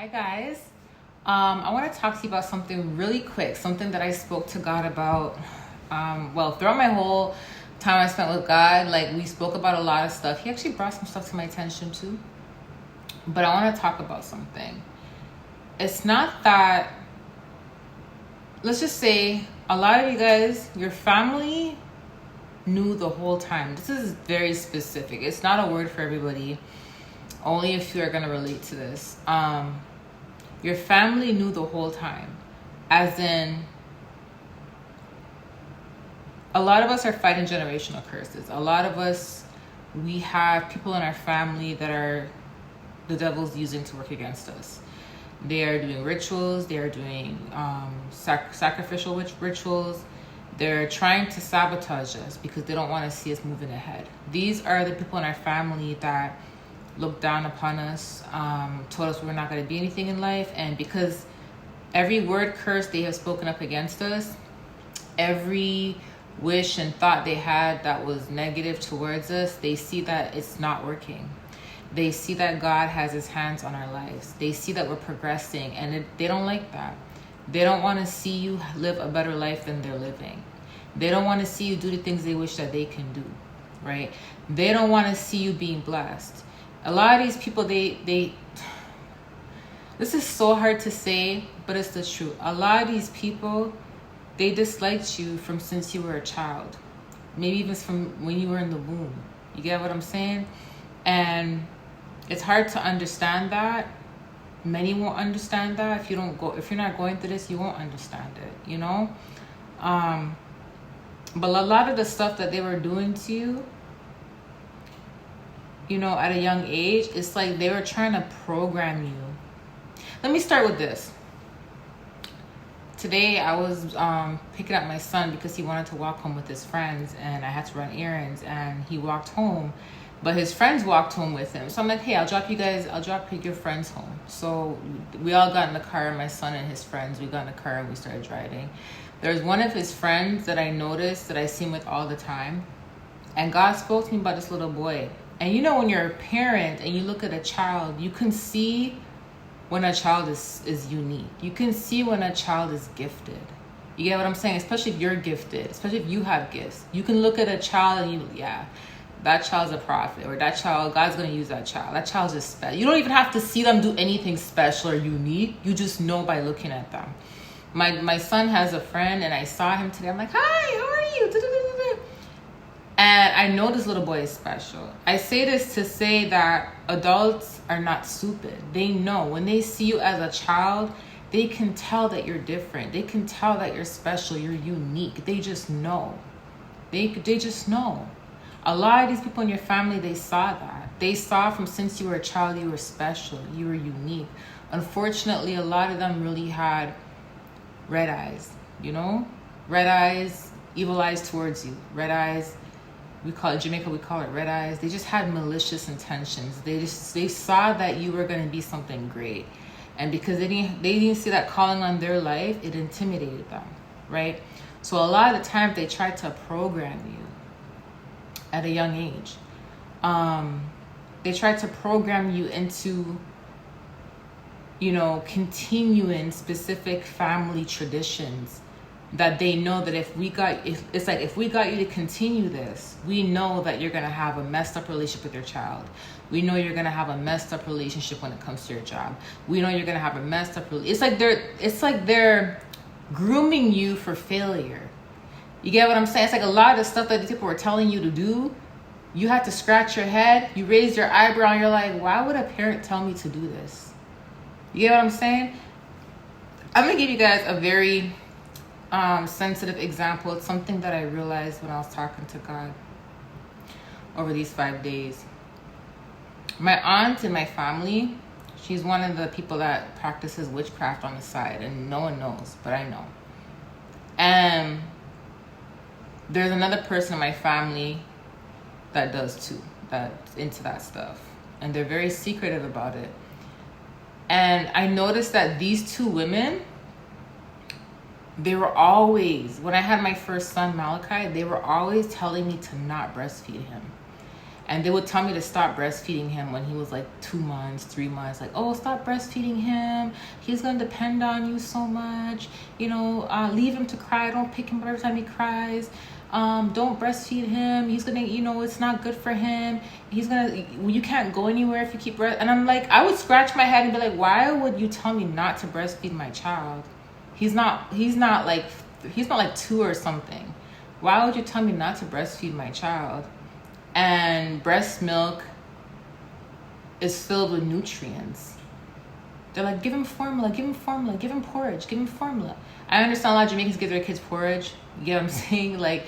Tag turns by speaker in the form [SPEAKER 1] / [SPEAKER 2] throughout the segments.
[SPEAKER 1] Hi guys. I want to talk to you about something really quick, something that I spoke to God about. Throughout my whole time I spent with God, like we spoke about a lot of stuff. He actually brought some stuff to my attention too. But I want to talk about something. It's not that, let's just say, a lot of you guys, your family knew the whole time. This is very specific. It's not a word for everybody. Only if you are going to relate to this. Your family knew the whole time. As in, a lot of us are fighting generational curses. A lot of us, we have people in our family that are the devil's using to work against us. They are doing rituals. They are doing sacrificial rituals. They're trying to sabotage us because they don't want to see us moving ahead. These are the people in our family that looked down upon us, told us we're not going to be anything in life. And because every word curse they have spoken up against us, every wish and thought they had that was negative towards us, they see that it's not working. They see that God has his hands on our lives. They see that we're progressing, and they don't like that. They don't want to see you live a better life than they're living. They don't want to see you do the things they wish that they can do, right? They don't want to see you being blessed. A lot of these people, this is so hard to say, but it's the truth. A lot of these people, they disliked you from since you were a child. Maybe even from when you were in the womb. You get what I'm saying? And it's hard to understand that. Many won't understand that. If you're not going through this, you won't understand it, you know? But a lot of the stuff that they were doing to you, you know, at a young age, it's like they were trying to program you. Let me start with this. Today I was picking up my son because he wanted to walk home with his friends, and I had to run errands, and he walked home, but his friends walked home with him. So I'm like, hey, I'll drop your friends home. So we all got in the car, my son and his friends. We got in the car and we started driving. There's one of his friends that I noticed that I see him with all the time, and God spoke to me about this little boy. And you know, when you're a parent and you look at a child, you can see when a child is unique. You can see when a child is gifted. You get what I'm saying? Especially if you're gifted, especially if you have gifts. You can look at a child and that child's a prophet, or that child, God's going to use that child. That child's just special. You don't even have to see them do anything special or unique. You just know by looking at them. My son has a friend, and I saw him today. I'm like, hi, how are you? And I know this little boy is special. I say this to say that adults are not stupid. They know when they see you as a child, they can tell that you're different. They can tell that you're special, you're unique. They just know. They just know. A lot of these people in your family, they saw that. They saw from since you were a child, you were special, you were unique. Unfortunately, a lot of them really had red eyes, you know? Red eyes, evil eyes towards you. Red eyes, Jamaica, we call it red eyes. They just had malicious intentions. They saw that you were going to be something great. And because they didn't see that calling on their life, it intimidated them, right? So a lot of the time they tried to program you at a young age. They tried to program you into, you know, continuing specific family traditions that they know that if we got you to continue this, we know that you're going to have a messed up relationship with your child. We know you're going to have a messed up relationship when it comes to your job. We know you're going to have a messed up relationship. It's like they're grooming you for failure. You get what I'm saying? It's like a lot of the stuff that these people were telling you to do, you had to scratch your head, you raised your eyebrow, and you're like, why would a parent tell me to do this? You get what I'm saying? I'm going to give you guys a very sensitive example. It's something that I realized when I was talking to God over these 5 days. My aunt in my family, she's one of the people that practices witchcraft on the side, and no one knows, but I know. And there's another person in my family that does too, that's into that stuff, and they're very secretive about it. And I noticed that these two women, they were always, when I had my first son, Malachi, they were always telling me to not breastfeed him. And they would tell me to stop breastfeeding him when he was like 2 months, 3 months. Like, oh, stop breastfeeding him. He's going to depend on you so much. You know, leave him to cry. Don't pick him up every time he cries. Don't breastfeed him. He's going to, you know, it's not good for him. He's going to, you can't go anywhere if you keep breast. And I'm like, I would scratch my head and be like, why would you tell me not to breastfeed my child? He's not like 2 or something. Why would you tell me not to breastfeed my child? And breast milk is filled with nutrients. They're like, give him formula, give him formula, give him porridge, give him formula. I understand a lot of Jamaicans give their kids porridge. You get what I'm saying? Like,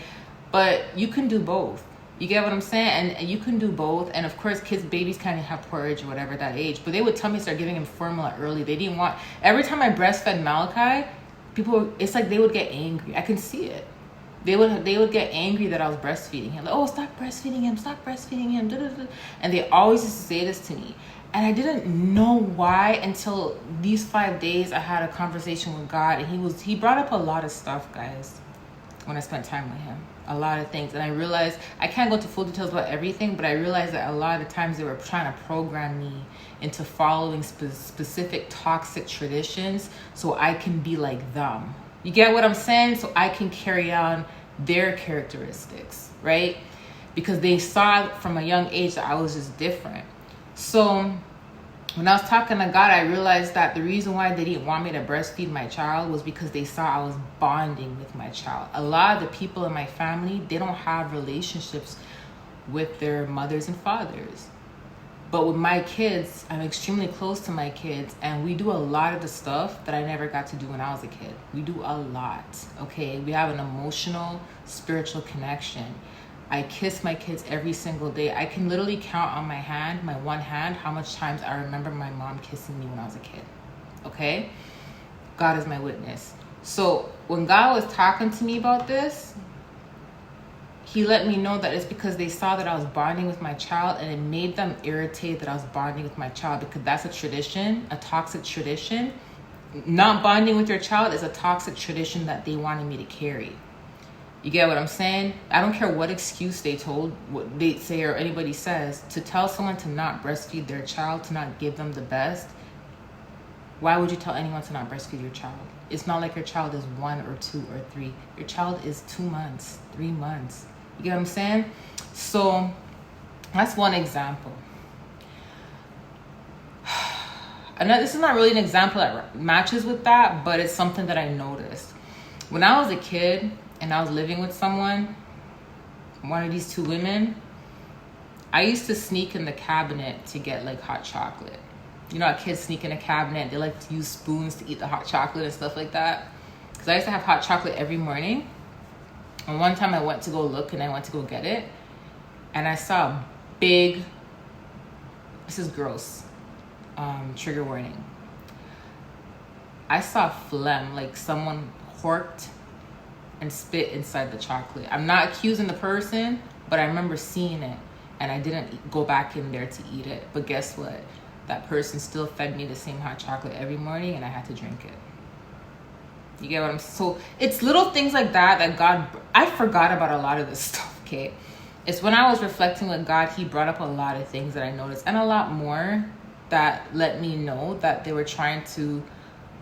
[SPEAKER 1] but you can do both. You get what I'm saying? And you can do both. And of course, babies kind of have porridge or whatever at that age. But they would tell me to start giving him formula early. They didn't want, every time I breastfed Malachi, it's like they would get angry. I can see it. They would get angry that I was breastfeeding him. Like, oh, stop breastfeeding him, stop breastfeeding him. Da, da, da. And they always used to say this to me. And I didn't know why until these 5 days I had a conversation with God. And he brought up a lot of stuff, guys, when I spent time with him. A lot of things. And I realized, I can't go into full details about everything, but I realized that a lot of times they were trying to program me into following specific toxic traditions so I can be like them. You get what I'm saying? So I can carry on their characteristics, right? Because they saw from a young age that I was just different. So when I was talking to God, I realized that the reason why they didn't want me to breastfeed my child was because they saw I was bonding with my child. A lot of the people in my family, they don't have relationships with their mothers and fathers. But with my kids, I'm extremely close to my kids, and we do a lot of the stuff that I never got to do when I was a kid. We do a lot, okay? We have an emotional, spiritual connection. I kiss my kids every single day. I can literally count on my one hand, how much times I remember my mom kissing me when I was a kid, okay? God is my witness. So when God was talking to me about this, he let me know that it's because they saw that I was bonding with my child, and it made them irritated that I was bonding with my child, because that's a tradition, a toxic tradition. Not bonding with your child is a toxic tradition that they wanted me to carry. You get what I'm saying? I don't care what excuse what they say or anybody says, to tell someone to not breastfeed their child, to not give them the best. Why would you tell anyone to not breastfeed your child? It's not like your child is 1 or 2 or 3. Your child is 2 months, 3 months. You get what I'm saying? So that's one example. This is not really an example that matches with that, but it's something that I noticed. When I was a kid and I was living with someone, one of these 2 women, I used to sneak in the cabinet to get like hot chocolate. You know how kids sneak in a cabinet, they like to use spoons to eat the hot chocolate and stuff like that? Because I used to have hot chocolate every morning. And one time I went to go look and I went to go get it. And I saw a big, this is gross, trigger warning. I saw phlegm, like someone horked and spit inside the chocolate. I'm not accusing the person, but I remember seeing it. And I didn't go back in there to eat it. But guess what? That person still fed me the same hot chocolate every morning, and I had to drink it. You get what I'm saying? So it's little things like that God, I forgot about a lot of this stuff, okay? It's when I was reflecting with God, he brought up a lot of things that I noticed, and a lot more that let me know that they were trying to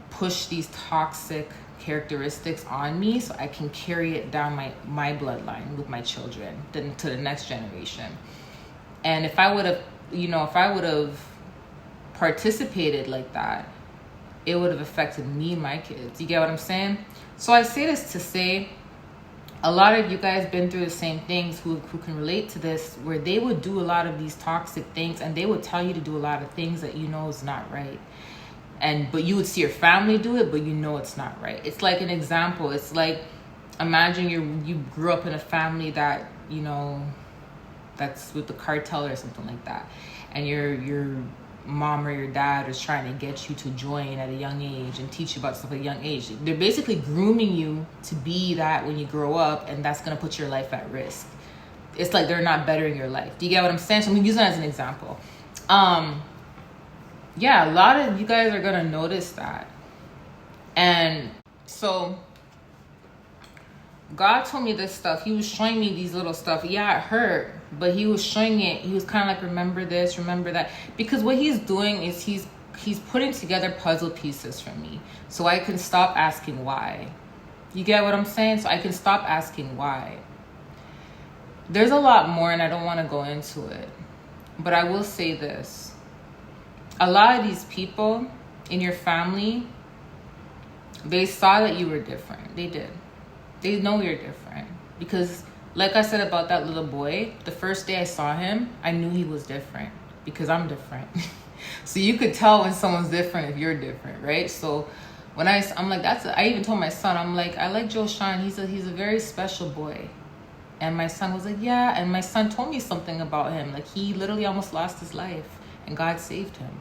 [SPEAKER 1] push these toxic characteristics on me so I can carry it down my bloodline with my children, then to the next generation. And if I would have participated like that, it would have affected me and my kids. You get what I'm saying? So I say this to say, a lot of you guys been through the same things who can relate to this, where they would do a lot of these toxic things, and they would tell you to do a lot of things that you know is not right. But you would see your family do it, but you know it's not right. It's like an example. It's like, imagine you grew up in a family that, you know, that's with the cartel or something like that, and your mom or your dad is trying to get you to join at a young age and teach you about stuff at a young age. They're basically grooming you to be that when you grow up, and that's going to put your life at risk. It's like they're not bettering your life. Do you get what I'm saying? So I'm going to use that as an example. Yeah, a lot of you guys are going to notice that. And so God told me this stuff. He was showing me these little stuff. Yeah, it hurt, but he was showing it. He was kind of like, remember this, remember that. Because what he's doing is he's putting together puzzle pieces for me, so I can stop asking why. You get what I'm saying? So I can stop asking why. There's a lot more, and I don't want to go into it, but I will say this. A lot of these people in your family, they saw that you were different. They did. They know you're different. Because, like I said about that little boy, the first day I saw him, I knew he was different. Because I'm different. So you could tell when someone's different if you're different, right? So when I'm like, I even told my son, I'm like, I like Joshan. He's a very special boy. And my son was like, yeah. And my son told me something about him. Like, he literally almost lost his life. And God saved him.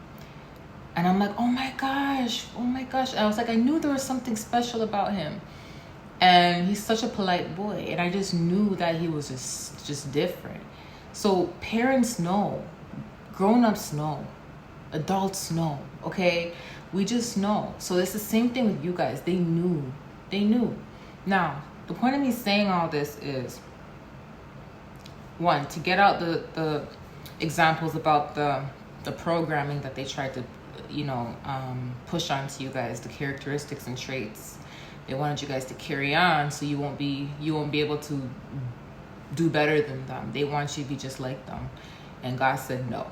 [SPEAKER 1] And I'm like, oh my gosh. And I was like, I knew there was something special about him. And he's such a polite boy. And I just knew that he was just different. So parents know. Grown-ups know. Adults know. Okay? We just know. So it's the same thing with you guys. They knew. Now, the point of me saying all this is, one, to get out the examples about the programming that they tried to, push onto you guys, the characteristics and traits. They wanted you guys to carry on, so you won't be able to do better than them. They want you to be just like them. And God said no.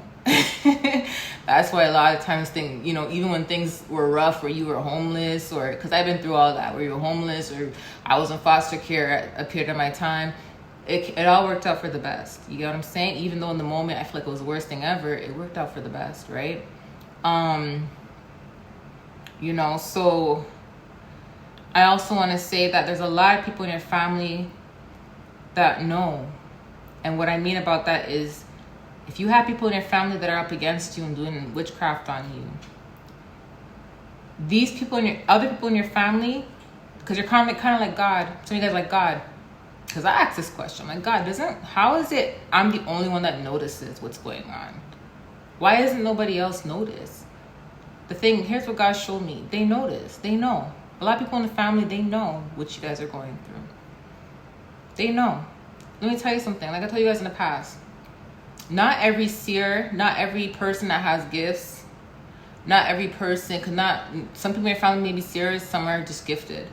[SPEAKER 1] That's why a lot of times even when things were rough, where you were homeless, or because I've been through all that, where you were homeless, or I was in foster care at a period of my time, it all worked out for the best. You get what I'm saying? Even though in the moment I feel like it was the worst thing ever, it worked out for the best, right? So I also want to say that there's a lot of people in your family that know. And what I mean about that is, if you have people in your family that are up against you and doing witchcraft on you, these people other people in your family, because you're kind of like God. Some of you guys like God. Because I asked this question, I'm like, God, how is it I'm the only one that notices what's going on? Why doesn't nobody else notice? Here's what God showed me. They notice. They know. A lot of people in the family, they know what you guys are going through. They know. Let me tell you something. Like I told you guys in the past, not every seer, not every person that has gifts, not every person, some people in your family may be seers, some are just gifted.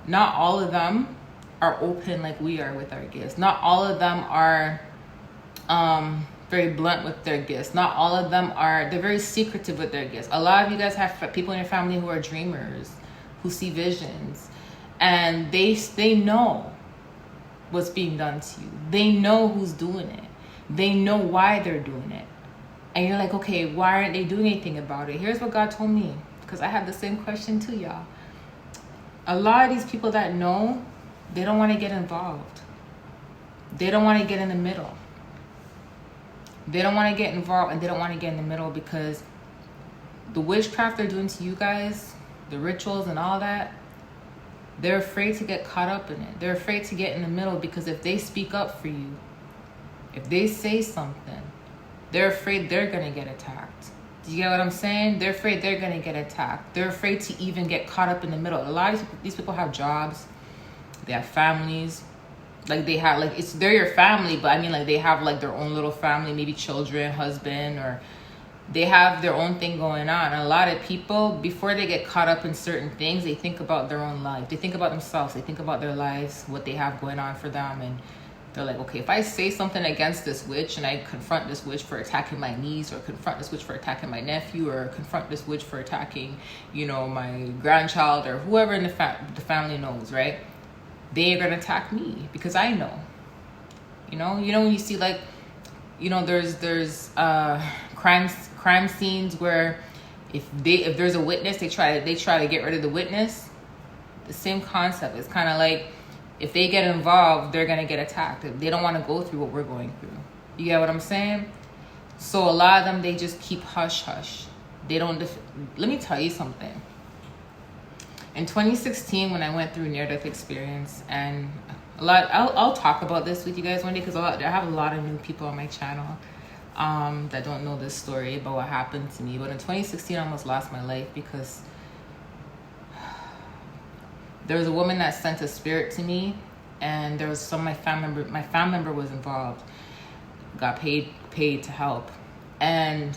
[SPEAKER 1] Not all of them are open like we are with our gifts. Not all of them are very blunt with their gifts. Not all of them they're very secretive with their gifts. A lot of you guys have people in your family who are dreamers, who see visions, and they know what's being done to you. They know who's doing it. They know why they're doing it. And you're like, okay, why aren't they doing anything about it? Here's what God told me, because I had the same question too, y'all. A lot of these people that know, they don't want to get involved. They don't want to get in the middle. They don't want to get involved, and they don't want to get in the middle because the witchcraft they're doing to you guys, the rituals and all that, they're afraid to get caught up in it. They're afraid to get in the middle because if they speak up for you, if they say something, they're afraid they're going to get attacked. Do you get what I'm saying? They're afraid they're going to get attacked. They're afraid to even get caught up in the middle. A lot of these people have jobs. They have families. Like they're your family, but I mean like they have like their own little family, maybe children, husband, or they have their own thing going on. And a lot of people, before they get caught up in certain things, they think about their own life. They think about themselves. They think about their lives, what they have going on for them. And they're like, okay, if I say something against this witch and I confront this witch for attacking my niece, or confront this witch for attacking my nephew, or confront this witch for attacking, my grandchild, or whoever in the family knows, right? They are going to attack me because I know. When you see there's crime scenes where if there's a witness, they try to get rid of the witness. The same concept. It's kind of like if they get involved, they're going to get attacked. They don't want to go through what we're going through. You get what I'm saying? So a lot of them, they just keep hush hush. They don't. Let me tell you something. In 2016, when I went through near-death experience, and I'll talk about this with you guys one day because I have a lot of new people on my channel that don't know this story about what happened to me. But in 2016, I almost lost my life because there was a woman that sent a spirit to me, and there was some my family member was involved, got paid to help. And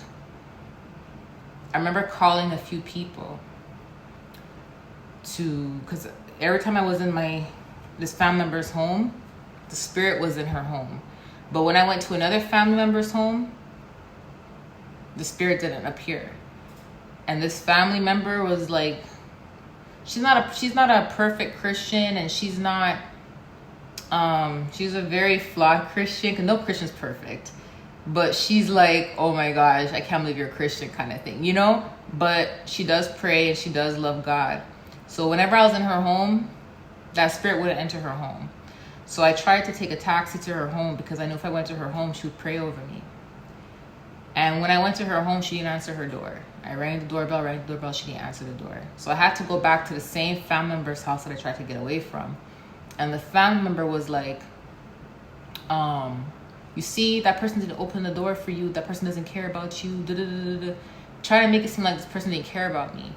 [SPEAKER 1] I remember calling a few people because every time I was in this family member's home, the spirit was in her home. But when I went to another family member's home, the spirit didn't appear. And this family member was like, she's not a perfect Christian, and she's not she's a very flawed Christian, because no Christian's perfect. But she's like, oh my gosh, I can't believe you're a Christian kind of thing, you know? But she does pray and she does love God. So whenever I was in her home, that spirit wouldn't enter her home. So I tried to take a taxi to her home, because I knew if I went to her home, she would pray over me. And when I went to her home, she didn't answer her door. I rang the doorbell, she didn't answer the door. So I had to go back to the same family member's house that I tried to get away from. And the family member was like, you see, that person didn't open the door for you. That person doesn't care about you. Trying to make it seem like this person didn't care about me.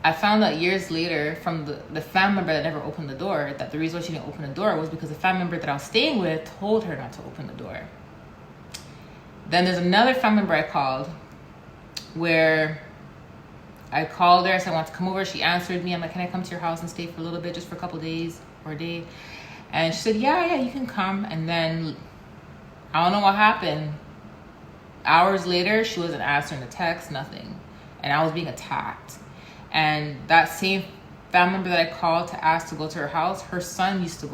[SPEAKER 1] I found out years later from the family member that never opened the door that the reason why she didn't open the door was because the family member that I was staying with told her not to open the door. Then there's another family member I called, where I called her, I said I want to come over. She answered me. I'm like, can I come to your house and stay for a little bit, just for a couple days or a day? And she said, yeah, you can come. And then I don't know what happened. Hours later, she wasn't answering the text, nothing. And I was being attacked. And that same family member that I called to ask to go to her house, her son used to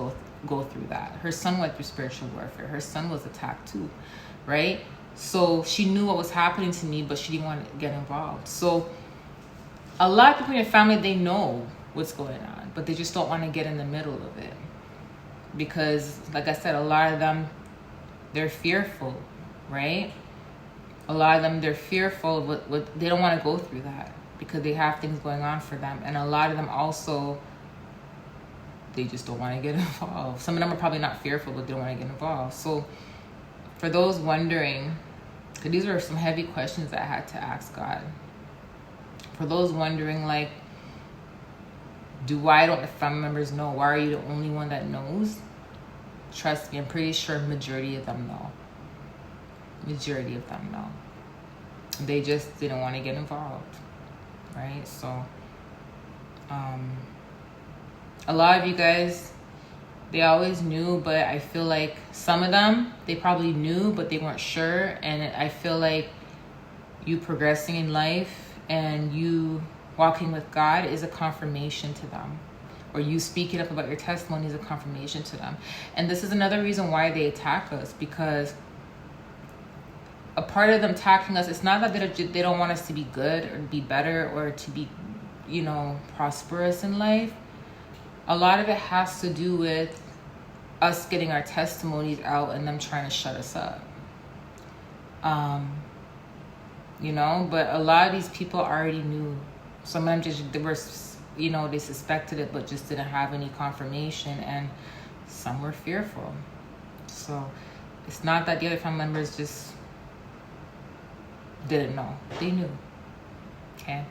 [SPEAKER 1] go through that. Her son went through spiritual warfare. Her son was attacked too, right? So she knew what was happening to me, but she didn't want to get involved. So a lot of people in your family, they know what's going on, but they just don't want to get in the middle of it. Because, like I said, a lot of them, they're fearful, right? A lot of them, they're fearful of what they don't want to go through that, because they have things going on for them. And a lot of them also, they just don't want to get involved. Some of them are probably not fearful, but they don't want to get involved. So for those wondering, because these are some heavy questions that I had to ask God. For those wondering, like, why don't the family members know? Why are you the only one that knows? Trust me, I'm pretty sure majority of them know. Majority of them know. They just didn't want to get involved, right? So, a lot of you guys, they always knew, but I feel like some of them, they probably knew, but they weren't sure. And I feel like you progressing in life and you walking with God is a confirmation to them. Or you speaking up about your testimony is a confirmation to them. And this is another reason why they attack us, because a part of them attacking us, it's not that they don't want us to be good or be better or to be, prosperous in life. A lot of it has to do with us getting our testimonies out and them trying to shut us up. But a lot of these people already knew. Some of them they suspected it, but just didn't have any confirmation, and some were fearful. So it's not that the other family members just didn't know. They knew. Okay.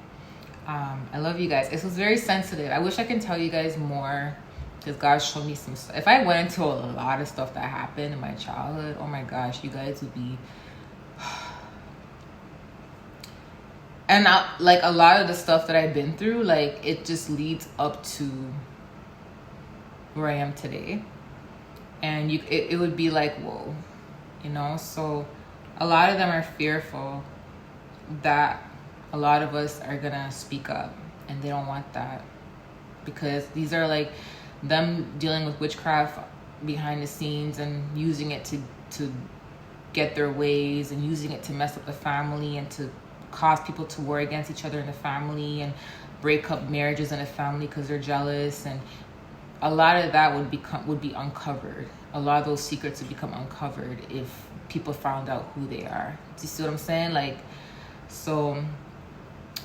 [SPEAKER 1] I love you guys. This was very sensitive. I wish I could tell you guys more, because God showed me some stuff. If I went into a lot of stuff that happened in my childhood, oh my gosh, you guys would be... And a lot of the stuff that I've been through, it just leads up to where I am today. And it would be like, whoa, So a lot of them are fearful that a lot of us are going to speak up, and they don't want that, because these are them dealing with witchcraft behind the scenes and using it to get their ways, and using it to mess up the family and to cause people to war against each other in the family and break up marriages in the family because they're jealous. And a lot of that would be uncovered. A lot of those secrets would become uncovered if people found out who they are. Do you see what I'm saying? So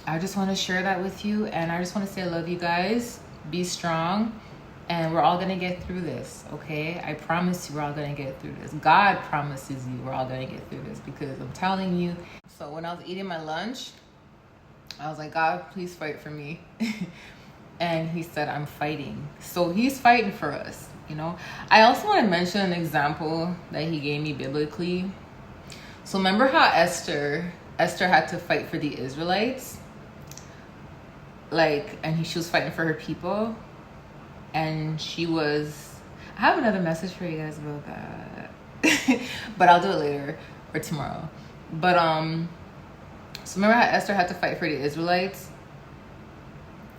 [SPEAKER 1] I just want to share that with you, and I just want to say I love you guys. Be strong, and we're all going to get through this, okay? I promise you we're all going to get through this. God promises you we're all going to get through this, because I'm telling you. So when I was eating my lunch, I was like, God, please fight for me. And he said, I'm fighting. So he's fighting for us. you know. I also want to mention an example that he gave me biblically. So remember how Esther had to fight for the Israelites, like, and she was fighting for her people, and she was. I have another message for you guys about that, but I'll do it later or tomorrow. But so remember how Esther had to fight for the Israelites?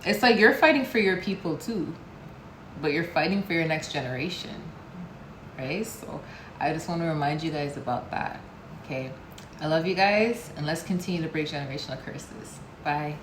[SPEAKER 1] It's like you're fighting for your people too, but you're fighting for your next generation, right? So I just want to remind you guys about that. Okay, I love you guys, and let's continue to break generational curses. Bye.